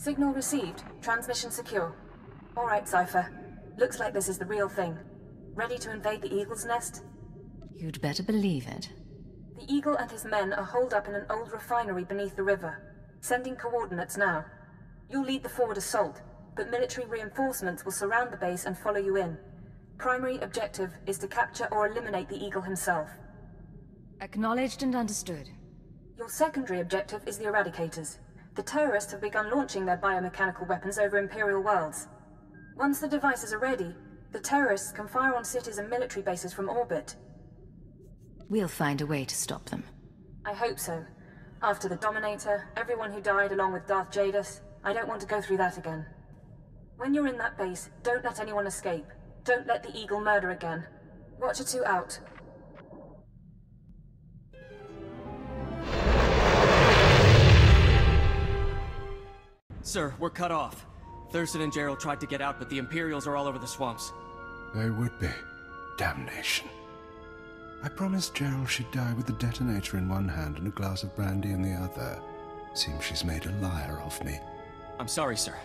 Signal received. Transmission secure. Alright, Cypher. Looks like this is the real thing. Ready to invade the Eagle's Nest? You'd better believe it. The Eagle and his men are holed up in an old refinery beneath the river. Sending coordinates now. You'll lead the forward assault, but military reinforcements will surround the base and follow you in. Primary objective is to capture or eliminate the Eagle himself. Acknowledged and understood. Your secondary objective is the Eradicators. The terrorists have begun launching their biomechanical weapons over Imperial worlds. Once the devices are ready, the terrorists can fire on cities and military bases from orbit. We'll find a way to stop them. I hope so. After the Dominator, everyone who died along with Darth Jadus, I don't want to go through that again. When you're in that base, don't let anyone escape. Don't let the Eagle murder again. Watcher 2 out. Sir, we're cut off. Thurston and Gerald tried to get out, but the Imperials are all over the swamps. They would be. Damnation. I promised Gerald she'd die with the detonator in one hand and a glass of brandy in the other. Seems she's made a liar of me. I'm sorry, sir.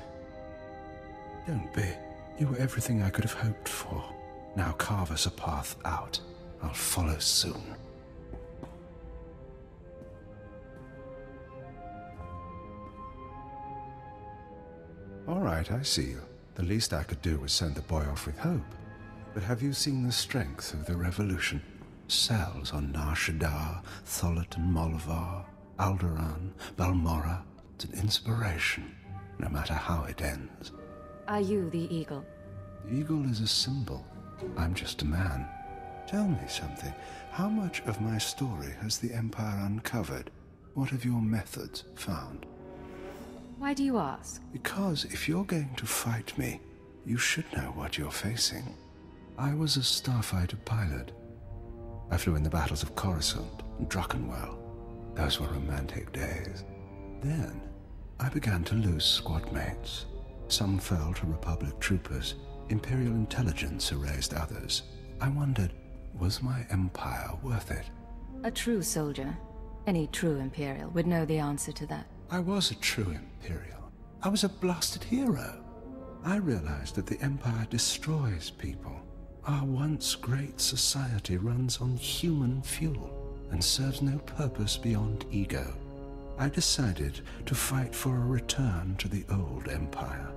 Don't be. You were everything I could have hoped for. Now carve us a path out. I'll follow soon. All right, I see you. The least I could do was send the boy off with hope. But have you seen the strength of the revolution? Cells on Nar Shaddaa, Tholet and Molvar, Alderaan, Balmorra. It's an inspiration, no matter how it ends. Are you the Eagle? The eagle is a symbol. I'm just a man. Tell me something. How much of my story has the Empire uncovered? What have your methods found? Why do you ask? Because if you're going to fight me, you should know what you're facing. I was a starfighter pilot. I flew in the battles of Coruscant and Druckenwell. Those were romantic days. Then, I began to lose squad mates. Some fell to Republic troopers. Imperial intelligence erased others. I wondered, was my empire worth it? A true soldier, any true Imperial, would know the answer to that. I was a true Imperial. I was a blasted hero. I realized that the Empire destroys people. Our once great society runs on human fuel and serves no purpose beyond ego. I decided to fight for a return to the old Empire.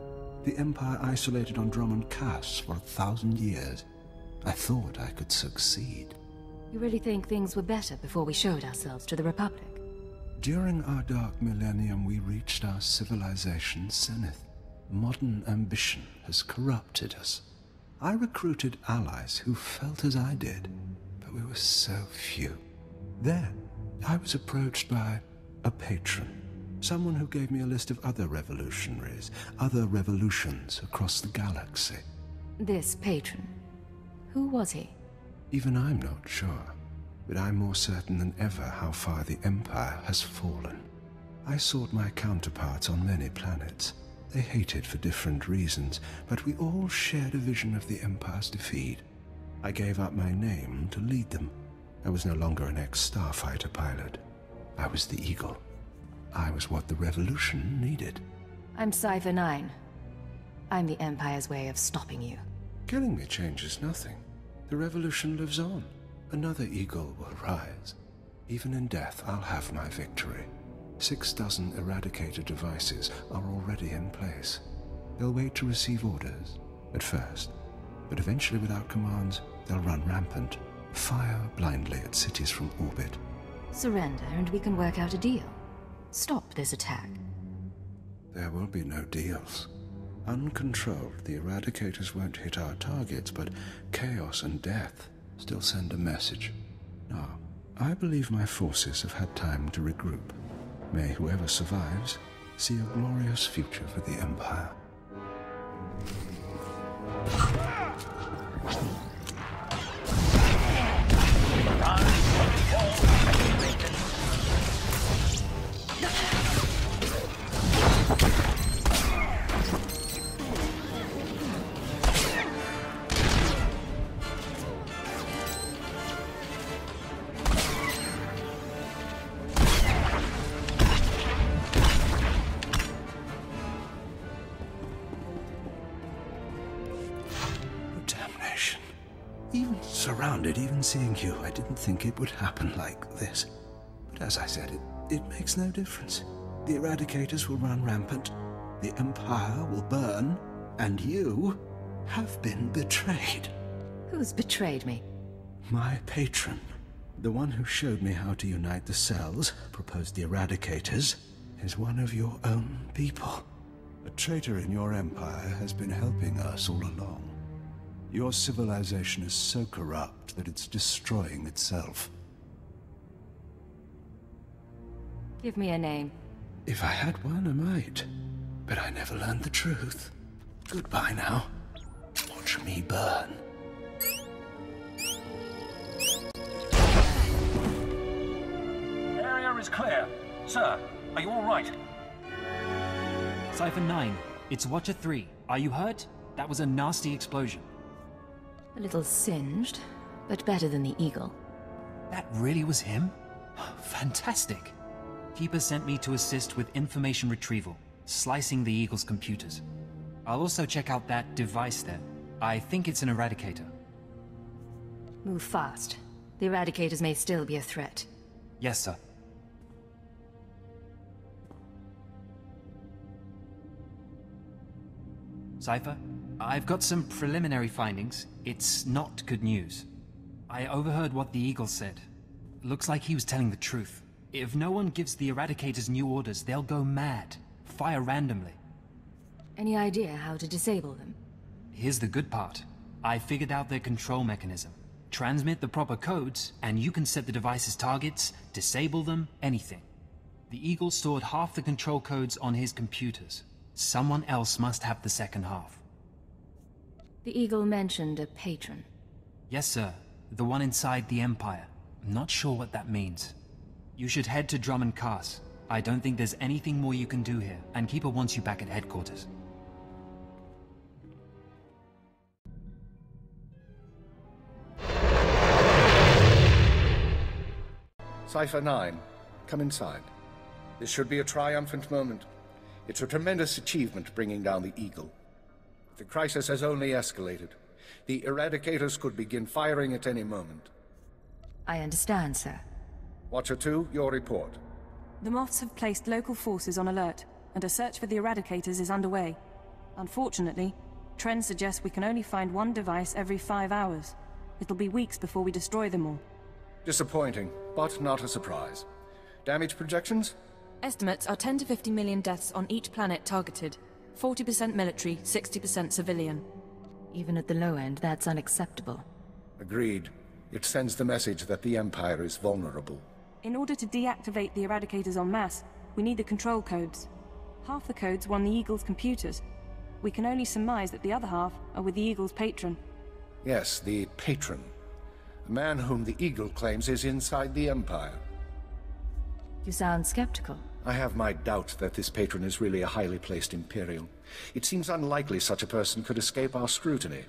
The Empire isolated on Drummond Cass for 1,000 years. I thought I could succeed. You really think things were better before we showed ourselves to the Republic? During our dark millennium, we reached our civilization's zenith. Modern ambition has corrupted us. I recruited allies who felt as I did, but we were so few. Then, I was approached by a patron, someone who gave me a list of other revolutionaries, other revolutions across the galaxy. This patron, who was he? Even I'm not sure, but I'm more certain than ever how far the Empire has fallen. I sought my counterparts on many planets. They hated for different reasons, but we all shared a vision of the Empire's defeat. I gave up my name to lead them. I was no longer an ex-starfighter pilot. I was the Eagle. I was what the Revolution needed. I'm Cypher 9. I'm the Empire's way of stopping you. Killing me changes nothing. The Revolution lives on. Another Eagle will rise. Even in death, I'll have my victory. 6 dozen Eradicator devices are already in place. They'll wait to receive orders, at first. But eventually, without commands, they'll run rampant. Fire blindly at cities from orbit. Surrender and we can work out a deal. Stop this attack. There will be no deals. Uncontrolled, the Eradicators won't hit our targets, but chaos and death still send a message. Now, I believe my forces have had time to regroup. May whoever survives see a glorious future for the Empire. around it, even seeing you. I didn't think it would happen like this. But as I said, it makes no difference. The Eradicators will run rampant, the Empire will burn, and you have been betrayed. Who's betrayed me? My patron. The one who showed me how to unite the cells, proposed the Eradicators, is one of your own people. A traitor in your empire has been helping us all along. Your civilization is so corrupt that it's destroying itself. Give me a name. If I had one, I might. But I never learned the truth. Goodbye now. Watch me burn. Area is clear. Sir, are you all right? Cypher 9, it's Watcher 3. Are you hurt? That was a nasty explosion. A little singed, but better than the Eagle. That really was him? Fantastic. Keeper sent me to assist with information retrieval, slicing the Eagle's computers. I'll also check out that device there. I think it's an Eradicator. Move fast. The Eradicators may still be a threat. Yes, sir. Cypher, I've got some preliminary findings. It's not good news. I overheard what the Eagle said. Looks like he was telling the truth. If no one gives the Eradicators new orders, they'll go mad. Fire randomly. Any idea how to disable them? Here's the good part. I figured out their control mechanism. Transmit the proper codes, and you can set the device's targets, disable them, anything. The Eagle stored half the control codes on his computers. Someone else must have the second half. The Eagle mentioned a patron. Yes, sir. The one inside the Empire. I'm not sure what that means. You should head to Drummond Cast. I don't think there's anything more you can do here, and Keeper wants you back at headquarters. Cypher 9, come inside. This should be a triumphant moment. It's a tremendous achievement bringing down the Eagle. The crisis has only escalated. The Eradicators could begin firing at any moment. I understand, sir. Watcher 2, your report. The Moths have placed local forces on alert, and a search for the Eradicators is underway. Unfortunately, trends suggest we can only find one device every 5 hours. It'll be weeks before we destroy them all. Disappointing, but not a surprise. Damage projections? Estimates are 10 to 50 million deaths on each planet targeted. 40% military, 60% civilian. Even at the low end, that's unacceptable. Agreed. It sends the message that the Empire is vulnerable. In order to deactivate the Eradicators en masse, we need the control codes. Half the codes were on the Eagle's computers. We can only surmise that the other half are with the Eagle's patron. Yes, the patron. A man whom the Eagle claims is inside the Empire. You sound skeptical. I have my doubt that this patron is really a highly placed Imperial. It seems unlikely such a person could escape our scrutiny.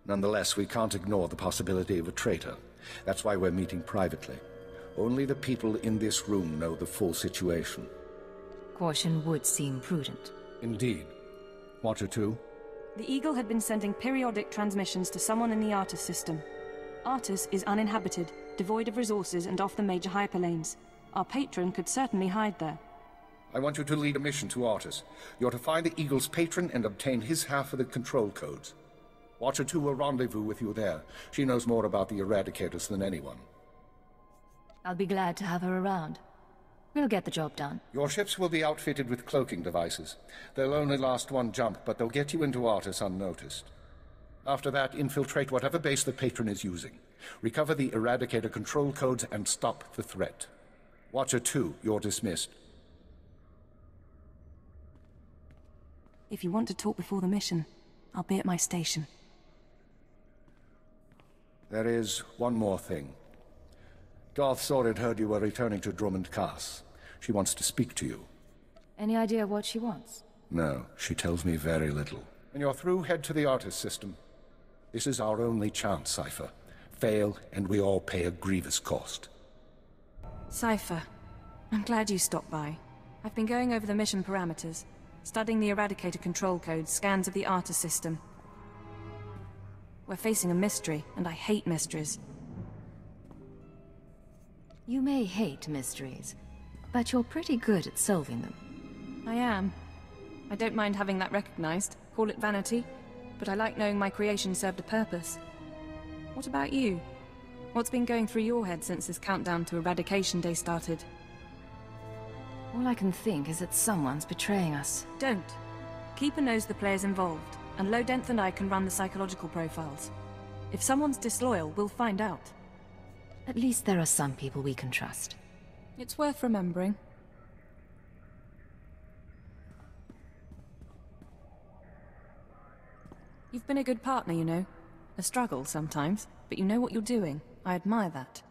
Nonetheless, we can't ignore the possibility of a traitor. That's why we're meeting privately. Only the people in this room know the full situation. Caution would seem prudent. Indeed. Watcher 2? The Eagle had been sending periodic transmissions to someone in the Artus system. Artus is uninhabited, devoid of resources and off the major hyperlanes. Our patron could certainly hide there. I want you to lead a mission to Artus. You're to find the Eagle's patron and obtain his half of the control codes. Watcher 2 will rendezvous with you there. She knows more about the Eradicators than anyone. I'll be glad to have her around. We'll get the job done. Your ships will be outfitted with cloaking devices. They'll only last one jump, but they'll get you into Artus unnoticed. After that, infiltrate whatever base the patron is using. Recover the Eradicator control codes and stop the threat. Watcher 2, you're dismissed. If you want to talk before the mission, I'll be at my station. There is one more thing. Darth Zorid heard you were returning to Drummond Cast. She wants to speak to you. Any idea what she wants? No, she tells me very little. When you're through, head to the Artus system. This is our only chance, Cypher. Fail, and we all pay a grievous cost. Cypher, I'm glad you stopped by. I've been going over the mission parameters, studying the Eradicator control codes, scans of the Artus system. We're facing a mystery, and I hate mysteries. You may hate mysteries, but you're pretty good at solving them. I am. I don't mind having that recognized. Call it vanity. But I like knowing my creation served a purpose. What about you? What's been going through your head since this countdown to Eradication Day started? All I can think is that someone's betraying us. Don't. Keeper knows the players involved, and Lodenth and I can run the psychological profiles. If someone's disloyal, we'll find out. At least there are some people we can trust. It's worth remembering. You've been a good partner, you know. A struggle sometimes, but you know what you're doing. I admire that.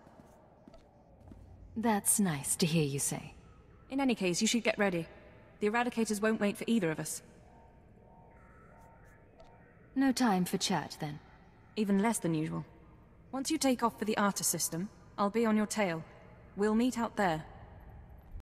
That's nice to hear you say. In any case, you should get ready. The Eradicators won't wait for either of us. No time for chat, then. Even less than usual. Once you take off for the Arta system, I'll be on your tail. We'll meet out there,